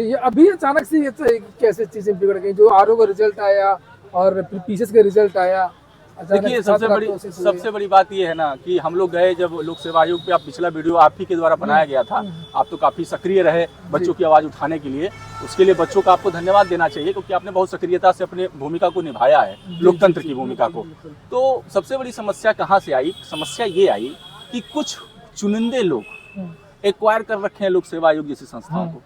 ये अभी अचानक से ये तो कैसे चीजें बिगड़ गई, जो आरओ का रिजल्ट आया और फिर पीसीएस का रिजल्ट आया। देखिए सबसे बड़ी बात ये है ना कि हम लोग गए जब लोक सेवा आयोग पे, आप पिछला वीडियो आप ही के द्वारा बनाया गया था, आप तो काफी सक्रिय रहे बच्चों की आवाज उठाने के लिए। उसके लिए बच्चों का आपको धन्यवाद देना चाहिए, क्योंकि आपने बहुत सक्रियता से अपने भूमिका को निभाया है, लोकतंत्र की भूमिका को। तो सबसे बड़ी समस्या कहाँ से आई? समस्या ये आई कि कुछ चुनिंदे लोग एक्वायर कर रखे हैं लोक सेवा आयोग जैसी संस्थाओं को।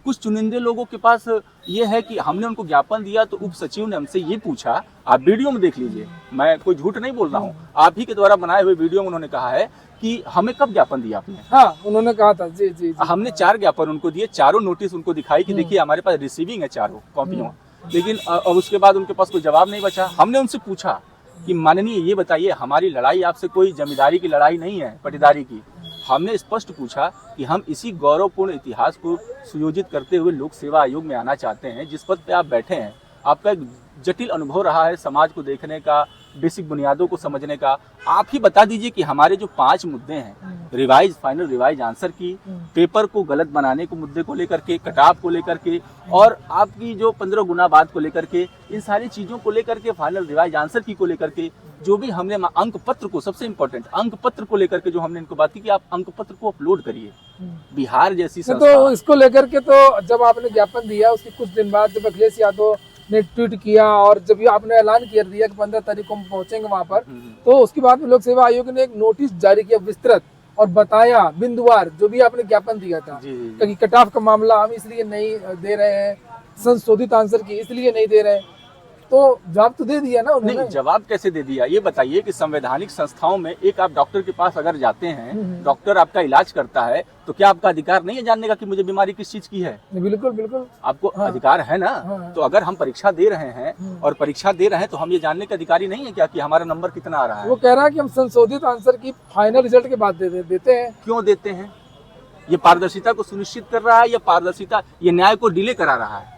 कुछ चुनिंदे लोगों के पास ये है कि हमने उनको ज्ञापन दिया तो उप सचिव ने हमसे ये पूछा, आप वीडियो में देख लीजिए, मैं कोई झूठ नहीं बोल रहा हूँ, आप ही के द्वारा बनाए हुए वीडियो में उन्होंने कहा है कि हमें कब ज्ञापन दिया आपने। हाँ, उन्होंने कहा था जी जी, हमने 4 ज्ञापन उनको दिए, चारों नोटिस उनको दिखाई कि देखिए हमारे पास रिसीविंग है चारों कॉपियों। लेकिन अब उसके बाद उनके पास कोई जवाब नहीं बचा। हमने उनसे पूछा कि माननीय ये बताइए, हमारी लड़ाई आपसे कोई जमींदारी की लड़ाई नहीं है, पटीदारी की। हमने स्पष्ट पूछा कि हम इसी गौरवपूर्ण इतिहास को सुयोजित करते हुए लोक सेवा आयोग में आना चाहते हैं। जिस पद पे आप बैठे हैं, आपका एक जटिल अनुभव रहा है समाज को देखने का, बेसिक बुनियादों को समझने का। आप ही बता दीजिए कि हमारे जो 5 मुद्दे हैं, रिवाइज, फाइनल रिवाइज आंसर की, पेपर को गलत बनाने को मुद्दे को लेकर के, कटाव को लेकर के, और आपकी जो 15 गुना बात को लेकर के, इन सारी चीजों को लेकर के, फाइनल रिवाइज आंसर की को लेकर के, जो भी हमने अंक पत्र को, सबसे इम्पोर्टेंट अंक पत्र को लेकर के जो हमने इनको बात की कि आप अंक पत्र को अपलोड करिए। बिहार जैसी संस्था, तो इसको लेकर के तो जब आपने ज्ञापन दिया उसके कुछ दिन बाद जब अखिलेश यादव ने ट्वीट किया और जब ये आपने ऐलान कर दिया कि 15 तारीख को हम पहुंचेंगे वहां पर, तो उसके बाद में लोक सेवा आयोग ने एक नोटिस जारी किया विस्तृत, और बताया बिंदुवार जो भी आपने ज्ञापन दिया था कि कट ऑफ का मामला हम इसलिए नहीं दे रहे हैं, संशोधित आंसर की इसलिए नहीं दे रहे हैं। तो जवाब तो दे दिया ना उन्होंने। नहीं, जवाब कैसे दे दिया ये बताइए कि संवैधानिक संस्थाओं में एक आप डॉक्टर के पास अगर जाते हैं, डॉक्टर आपका इलाज करता है, तो क्या आपका अधिकार नहीं है जानने का कि मुझे बीमारी किस चीज की है? बिल्कुल बिल्कुल, आपको अधिकार है ना। तो अगर हम परीक्षा दे रहे हैं और परीक्षा दे रहे हैं तो हम ये जानने के अधिकारी नहीं है क्या कि हमारा नंबर कितना आ रहा है? वो कह रहा है कि हम संशोधित आंसर की फाइनल रिजल्ट के बाद देते हैं। क्यों देते हैं? ये पारदर्शिता को सुनिश्चित कर रहा है या पारदर्शिता, ये न्याय को डिले करा रहा है?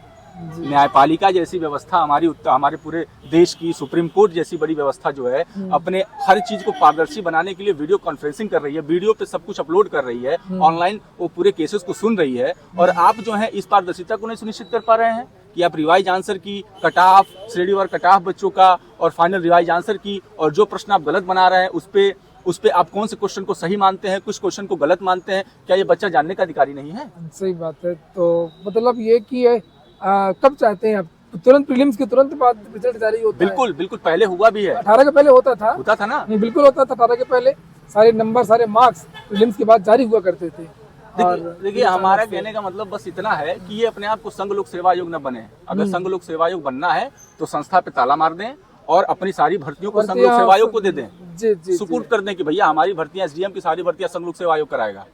न्यायपालिका जैसी व्यवस्था हमारे पूरे देश की, सुप्रीम कोर्ट जैसी बड़ी व्यवस्था जो है, अपने हर चीज को पारदर्शी बनाने के लिए वीडियो कॉन्फ्रेंसिंग कर रही है, वीडियो पे सब कुछ अपलोड कर रही है, ऑनलाइन वो पूरे केसेस को सुन रही है, और आप जो है इस पारदर्शिता को नहीं सुनिश्चित कर पा रहे हैं कि आप रिवाइज आंसर की, कट ऑफ, श्रेणीवार कट ऑफ बच्चों का, और फाइनल रिवाइज आंसर की, और जो प्रश्न आप गलत बना रहे हैं उस पे आप कौन से क्वेश्चन को सही मानते हैं, कुछ क्वेश्चन को गलत मानते हैं, क्या ये बच्चा जानने का अधिकारी नहीं है? सही बात है। तो मतलब ये कि कब चाहते हैं आप? तुरंत प्रीलिम्स के तुरंत बाद रिजल्ट जारी होता है? बिल्कुल पहले हुआ भी है। 18 के पहले होता था ना? नहीं, बिल्कुल होता था। 18 के पहले सारे नंबर, सारे मार्क्स प्रीलिम्स के बाद जारी हुआ करते थे। देखिए हमारा कहने का मतलब बस इतना है कि ये अपने आप को संघ लोक सेवा आयोग न बने। अगर संघ लोक सेवा आयोग बनना है तो संस्था पे ताला मार दें और अपनी सारी भर्तियों को संघ लोक सेवा आयोग को दे दें, सुपुर्द कर दें कि भैया हमारी भर्तियां, एसडीएम की सारी भर्तियां संघ लोक सेवा आयोग कराएगा।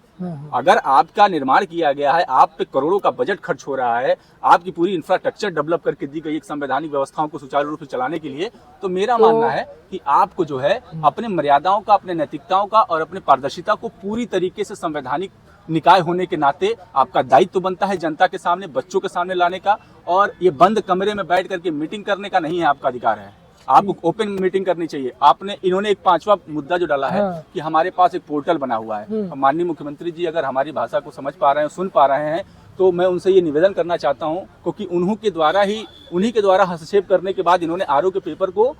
अगर आपका निर्माण किया गया है, आप पे करोड़ों का बजट खर्च हो रहा है, आपकी पूरी इंफ्रास्ट्रक्चर डेवलप करके दी गई एक संवैधानिक व्यवस्थाओं को सुचारू रूप से चलाने के लिए, तो मेरा मानना है कि आपको जो है अपने मर्यादाओं का, अपने नैतिकताओं का और अपने पारदर्शिता को पूरी तरीके से संवैधानिक निकाय होने के नाते आपका दायित्व बनता है जनता के सामने, बच्चों के सामने लाने का, और ये बंद कमरे में बैठ करके मीटिंग करने का नहीं है आपका अधिकार है। आपको ओपन मीटिंग करनी चाहिए। इन्होंने एक 5वां मुद्दा जो डाला है कि हमारे पास एक पोर्टल बना हुआ है। माननीय मुख्यमंत्री जी अगर हमारी भाषा को समझ पा रहे हैं, सुन पा रहे हैं, तो मैं उनसे ये निवेदन करना चाहता हूं, क्योंकि उन्हीं के द्वारा हस्तक्षेप करने के बाद इन्होंने आरओ के पेपर को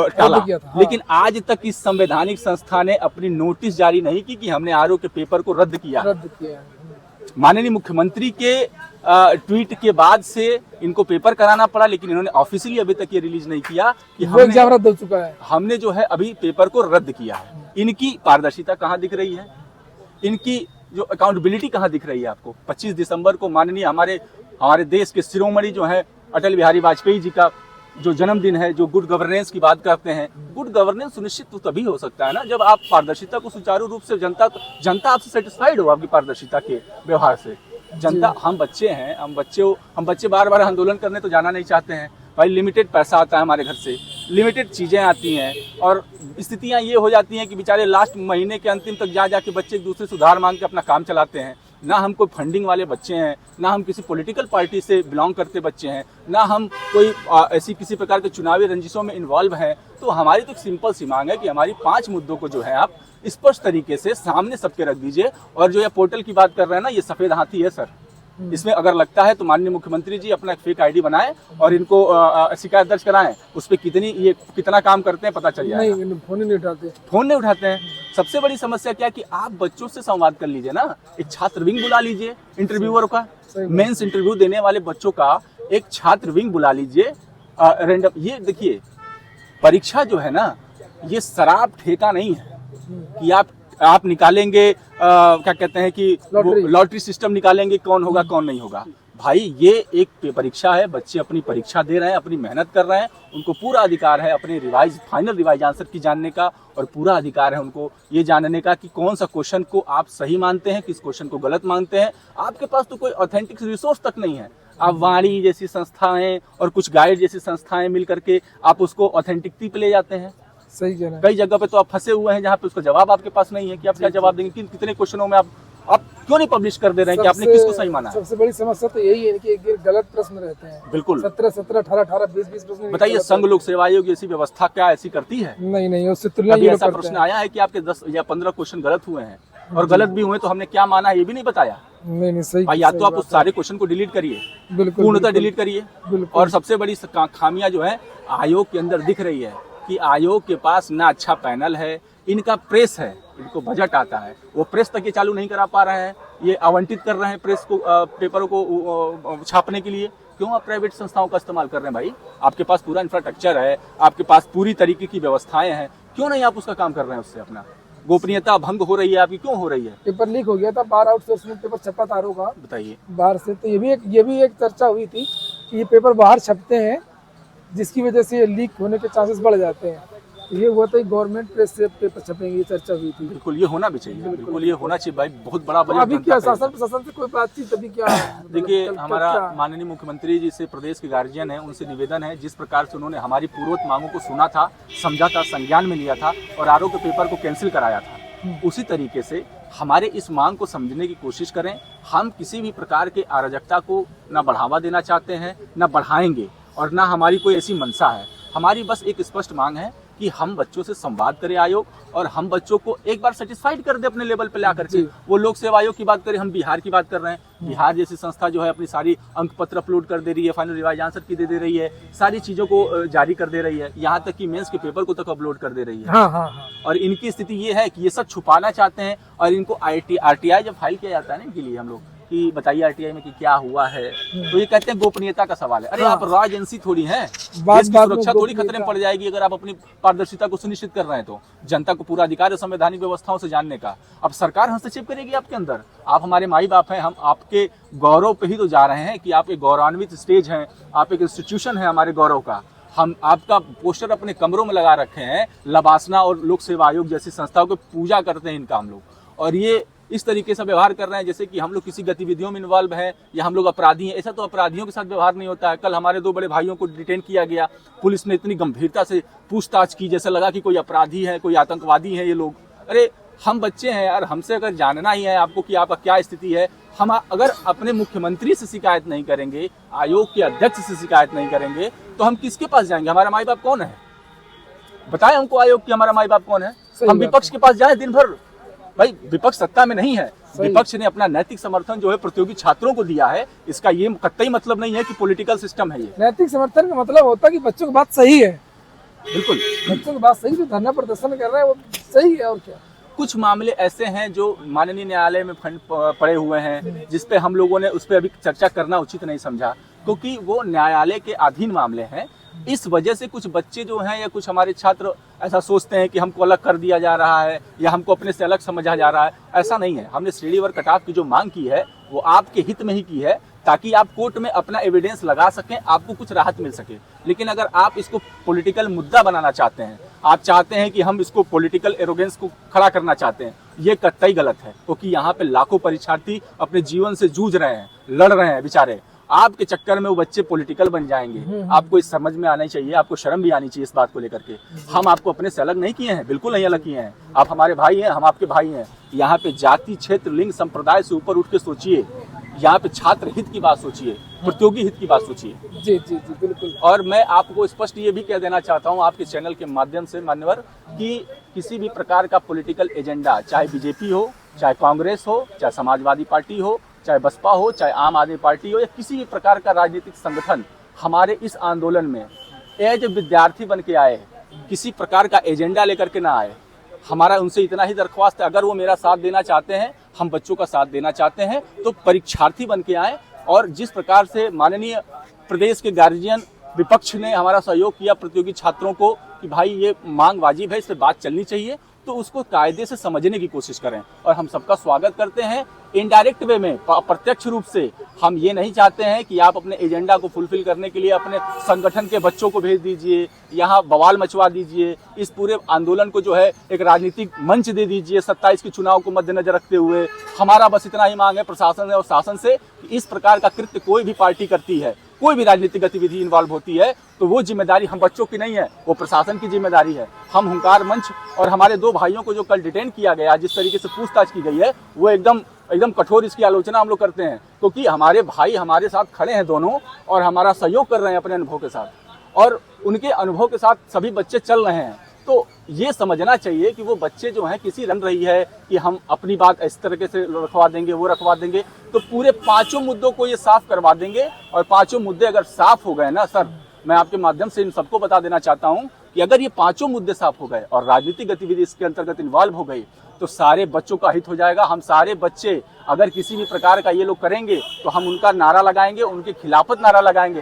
टाला। लेकिन आज तक इस संवैधानिक संस्था ने अपनी नोटिस जारी नहीं की कि हमने आरओ के पेपर को रद्द किया। माननीय मुख्यमंत्री के ट्वीट के बाद से इनको पेपर कराना पड़ा, लेकिन इन्होंने ऑफिशियली अभी तक ये रिलीज नहीं किया कि हमने जो है अभी पेपर को रद्द किया है। इनकी पारदर्शिता कहाँ दिख रही है? इनकी जो अकाउंटेबिलिटी कहाँ दिख रही है आपको? 25 दिसंबर को माननीय हमारे देश के शिरोमणि जो है अटल बिहारी वाजपेयी जी का जो जन्मदिन है, जो गुड गवर्नेंस की बात करते हैं। गुड गवर्नेंस सुनिश्चित तो तभी हो सकता है ना जब आप पारदर्शिता को सुचारू रूप से जनता आपसे सेटिस्फाइड हो आपकी पारदर्शिता के व्यवहार से। जनता, हम बच्चे हैं, हम बच्चे बार बार आंदोलन करने तो जाना नहीं चाहते हैं भाई। लिमिटेड पैसा आता है हमारे घर से, लिमिटेड चीजें आती हैं, और स्थितियां ये हो जाती हैं कि बेचारे लास्ट महीने के अंतिम तक जा के बच्चे एक दूसरे से उधार मांग के अपना काम चलाते हैं। ना हम कोई फंडिंग वाले बच्चे हैं, ना हम किसी पॉलिटिकल पार्टी से बिलोंग करते बच्चे हैं, ना हम कोई ऐसी किसी प्रकार के चुनावी रंजिशों में इन्वॉल्व हैं। तो हमारी तो सिंपल सी मांग है कि हमारी 5 मुद्दों को जो है आप स्पष्ट तरीके से सामने सबके रख दीजिए। और जो ये पोर्टल की बात कर रहे हैं ना, ये सफेद हाथी है सर। इसमें अगर लगता है तो माननीय मुख्यमंत्री जी अपना एक फेक आईडी बनाएं और इनको शिकायत दर्ज कराएं। उस पर कितना काम करते हैं पता चल जाएगा। नहीं, फोन ही नहीं उठाते। फोन नहीं उठाते हैं। सबसे बड़ी समस्या क्या है कि आप बच्चों से संवाद कर लीजिए ना, एक छात्र विंग बुला लीजिए इंटरव्यूअर का, मेंस इंटरव्यू देने वाले बच्चों का एक छात्र विंग बुला लीजिए रैंडम। ये देखिए, परीक्षा जो है ना, ये शराब ठेका नहीं है कि आप निकालेंगे क्या कहते हैं कि लॉटरी सिस्टम निकालेंगे कौन होगा कौन नहीं होगा। भाई ये एक परीक्षा है, बच्चे अपनी परीक्षा दे रहे हैं, अपनी मेहनत कर रहे हैं, उनको पूरा अधिकार है अपने फाइनल रिवाइज आंसर की जानने का, और पूरा अधिकार है उनको ये जानने का कि कौन सा क्वेश्चन को आप सही मानते हैं, किस क्वेश्चन को गलत मानते हैं। आपके पास तो कोई ऑथेंटिक रिसोर्स तक नहीं है। आप वाणी जैसी संस्थाएं और कुछ गाइड जैसी संस्थाएं मिल करके आप उसको ऑथेंटिकटी पे ले जाते हैं। सही कह रहे हैं। कई जगह पे तो आप फंसे हुए हैं जहाँ पे उसका जवाब आपके पास नहीं है कि आप क्या जवाब देंगे। कितने क्वेश्चनों में आप क्यों नहीं पब्लिश कर दे रहे हैं कि आपने किसको सही माना है। सबसे बड़ी समस्या तो यही है कि एक गलत प्रश्न रहते हैं। बिल्कुल 17, 18, 20 प्रश्न। बताइए, संघ लोक सेवा आयोग ऐसी व्यवस्था क्या ऐसी करती है? नहीं, उससे तुलना कभी ऐसा प्रश्न आया है कि आपके 10 या 15 क्वेश्चन गलत हुए हैं, और गलत भी हुए तो हमने क्या माना है ये भी नहीं बताया। नहीं, सही भाई, या तो आप उस सारे क्वेश्चन को डिलीट करिए, पूर्णतः डिलीट करिए। और सबसे बड़ी खामियां जो है आयोग के अंदर दिख रही है कि आयोग के पास ना अच्छा पैनल है, इनका प्रेस है, इनको बजट आता है, वो प्रेस तक ये चालू नहीं करा पा रहे हैं। ये आवंटित कर रहे हैं प्रेस को, पेपरों को छापने के लिए। क्यों आप प्राइवेट संस्थाओं का इस्तेमाल कर रहे हैं? भाई, आपके पास पूरा इंफ्रास्ट्रक्चर है, आपके पास पूरी तरीके की व्यवस्थाएं हैं, क्यों नहीं आप उसका काम कर रहे हैं? उससे अपना गोपनीयता भंग हो रही है आपकी, क्यों हो रही है? पेपर लीक हो गया था, बाहर आउटसोर्सिंग पेपर छपा था का, बताइए बाहर से। तो ये भी एक चर्चा हुई थी कि ये पेपर बाहर छपते हैं जिसकी वजह से ये लीक होने के चांसेस बढ़ जाते हैं। तो ये हुआ था गवर्नमेंट प्रेस से पेपर छपेंगे, ये चर्चा हुई थी। बिल्कुल ये होना भी चाहिए, बिल्कुल ये होना चाहिए भाई। बहुत बड़ा बजट। अभी क्या शासन प्रशासन से कोई बातचीत अभी क्या? देखिए, हमारा माननीय मुख्यमंत्री जी से प्रदेश के गार्जियन है, उनसे निवेदन है, जिस प्रकार से उन्होंने हमारी पूर्वोक्त मांगों को सुना था, समझा था, संज्ञान में लिया था और आरओ के पेपर को कैंसिल कराया था, उसी तरीके से हमारे इस मांग को समझने की कोशिश करें। हम किसी भी प्रकार के अराजकता को न बढ़ावा देना चाहते हैं, न बढ़ाएंगे, और ना हमारी कोई ऐसी मंशा है। हमारी बस एक स्पष्ट मांग है कि हम बच्चों से संवाद करें आयोग, और हम बच्चों को एक बार सेटिस्फाइड कर दे अपने लेवल पे ला करके। वो लोक सेवा आयोग की बात करें, हम बिहार की बात कर रहे हैं। बिहार जैसी संस्था जो है अपनी सारी अंक पत्र अपलोड कर दे रही है, फाइनल रिवाइज आंसर की दे रही है, सारी चीजों को जारी कर दे रही है, यहाँ तक कि मेंस के पेपर को तक अपलोड कर दे रही है। हाँ। और इनकी स्थिति ये है कि ये सब छुपाना चाहते हैं, और इनको आरटीआई जब फाइल किया जाता है ना इनके लिए, हम लोग कि बताइए आरटीआई में कि क्या हुआ है, तो ये कहते हैं गोपनीयता का सवाल है। अरे आप रॉ एजेंसी थोड़ी हैं, देश की सुरक्षा थोड़ी खतरे में पड़ जाएगी अगर आप अपनी पारदर्शिता को सुनिश्चित कर रहे हैं। तो जनता को पूरा अधिकार है संवैधानिक व्यवस्थाओं से जानने का। अब सरकार हस्तक्षेप करेगी आपके अंदर? आप हमारे माई बाप हैं, हम आपके गौरव पे ही तो जा रहे हैं कि आप एक गौरवान्वित स्टेज हैं, आप एक इंस्टीट्यूशन है हमारे गौरव का। हम आपका पोस्टर अपने कमरों में लगा रखे हैं, लबासना और लोक सेवा आयोग जैसी संस्थाओं को पूजा करते हैं इनका हम लोग, और ये इस तरीके से व्यवहार कर रहे हैं जैसे कि हम लोग किसी गतिविधियों में इन्वॉल्व हैं या हम लोग अपराधी हैं। ऐसा तो अपराधियों के साथ व्यवहार नहीं होता है। कल हमारे 2 बड़े भाइयों को डिटेन किया गया, पुलिस ने इतनी गंभीरता से पूछताछ की जैसे लगा कि कोई अपराधी है, कोई आतंकवादी है ये लोग। अरे हम बच्चे हैं यार, हमसे अगर जानना ही है आपको कि आपका क्या स्थिति है, हम अगर अपने मुख्यमंत्री से शिकायत नहीं करेंगे, आयोग के अध्यक्ष से शिकायत नहीं करेंगे, तो हम किसके पास जाएंगे? हमारा माई बाप कौन है? बताएं हमको आयोग की हमारा माई बाप कौन है? हम विपक्ष के पास जाए दिन भर? भाई विपक्ष सत्ता में नहीं है, विपक्ष ने अपना नैतिक समर्थन जो है प्रतियोगी छात्रों को दिया है। इसका ये कतई मतलब नहीं है कि पॉलिटिकल सिस्टम है ये। नैतिक समर्थन का मतलब होता है कि बच्चों की बात सही है। बिल्कुल, बच्चों की बात सही, जो धरना प्रदर्शन कर रहे हैं वो सही है। और क्या कुछ मामले ऐसे हैं जो माननीय न्यायालय में फंड पड़े हुए हैं, जिसपे हम लोगों ने उस पर अभी चर्चा करना उचित नहीं समझा, क्योंकि वो न्यायालय के अधीन मामले हैं। इस वजह से कुछ बच्चे जो हैं या कुछ हमारे छात्र ऐसा सोचते हैं कि हमको अलग कर दिया जा रहा है या हमको अपने से अलग समझा जा रहा है। ऐसा नहीं है। हमने श्रेणी वर्ग कटऑफ की जो मांग की है वो आपके हित में ही की है, ताकि आप कोर्ट में अपना एविडेंस लगा सकें, आपको कुछ राहत मिल सके। लेकिन अगर आप इसको पॉलिटिकल मुद्दा बनाना चाहते हैं, आप चाहते हैं कि हम इसको पॉलिटिकल एरोगेंस को खड़ा करना चाहते हैं, ये कतई गलत है। क्योंकि यहाँ पे लाखों परीक्षार्थी अपने जीवन से जूझ रहे हैं, लड़ रहे हैं बेचारे। आपके चक्कर में वो बच्चे पॉलिटिकल बन जाएंगे। आपको इस समझ में आना चाहिए, आपको शर्म भी आनी चाहिए इस बात को लेकर के। हम आपको अपने से अलग नहीं किए हैं, बिल्कुल नहीं अलग किए हैं। आप हमारे भाई हैं, हम आपके भाई हैं। यहाँ पे जाति, क्षेत्र, लिंग, संप्रदाय से ऊपर उठ के सोचिए। यहाँ पे छात्र हित की बात सोचिए, प्रतियोगी हित की बात सोचिए। जी जी जी बिल्कुल। और मैं आपको स्पष्ट ये भी कह देना चाहता हूँ आपके चैनल के माध्यम से मान्यवर, कि किसी भी प्रकार का पॉलिटिकल एजेंडा, चाहे बीजेपी हो, चाहे कांग्रेस हो, चाहे समाजवादी पार्टी हो, चाहे बसपा हो, चाहे आम आदमी पार्टी हो, या किसी भी प्रकार का राजनीतिक संगठन हमारे इस आंदोलन में एज विद्यार्थी बन के आए, किसी प्रकार का एजेंडा लेकर के ना आए। हमारा उनसे इतना ही दरख्वास्त है, अगर वो मेरा साथ देना चाहते हैं, हम बच्चों का साथ देना चाहते हैं, तो परीक्षार्थी बन के आए। और जिस प्रकार से माननीय प्रदेश के गार्जियन विपक्ष ने हमारा सहयोग किया प्रतियोगी छात्रों को कि भाई ये मांग वाजिब है, इस पर बात चलनी चाहिए, तो उसको कायदे से समझने की कोशिश करें। और हम सबका स्वागत करते हैं इनडायरेक्ट वे में, प्रत्यक्ष रूप से। हम ये नहीं चाहते हैं कि आप अपने एजेंडा को फुलफिल करने के लिए अपने संगठन के बच्चों को भेज दीजिए, यहाँ बवाल मचवा दीजिए, इस पूरे आंदोलन को जो है एक राजनीतिक मंच दे दीजिए 27 के चुनाव को मद्देनजर रखते हुए। हमारा बस इतना ही मांग है प्रशासन और शासन से कि इस प्रकार का कृत्य कोई भी पार्टी करती है, कोई भी राजनीतिक गतिविधि इन्वॉल्व होती है, तो वो जिम्मेदारी हम बच्चों की नहीं है, वो प्रशासन की जिम्मेदारी है। हम हुंकार मंच और हमारे 2 भाइयों को जो कल डिटेन किया गया, जिस तरीके से पूछताछ की गई है, वो एकदम कठोर इसकी आलोचना हम लोग करते हैं, क्योंकि हमारे भाई हमारे साथ खड़े हैं दोनों, और हमारा सहयोग कर रहे हैं अपने अनुभव के साथ, और उनके अनुभव के साथ सभी बच्चे चल रहे हैं। तो ये समझना चाहिए कि वो बच्चे जो हैं किसी रन रही है कि हम अपनी बात इस तरीके से रखवा देंगे, वो रखवा देंगे, तो पूरे 5 मुद्दों को ये साफ करवा देंगे। और 5 मुद्दे अगर साफ हो गए ना सर, मैं आपके माध्यम से इन सबको बता देना चाहता हूँ कि अगर ये 5 मुद्दे साफ हो गए और राजनीतिक गतिविधि इसके अंतर्गत इन्वॉल्व हो गई, तो सारे बच्चों का हित हो जाएगा। हम सारे बच्चे अगर किसी भी प्रकार का ये लोग करेंगे तो हम उनका नारा लगाएंगे, उनके खिलाफत नारा लगाएंगे,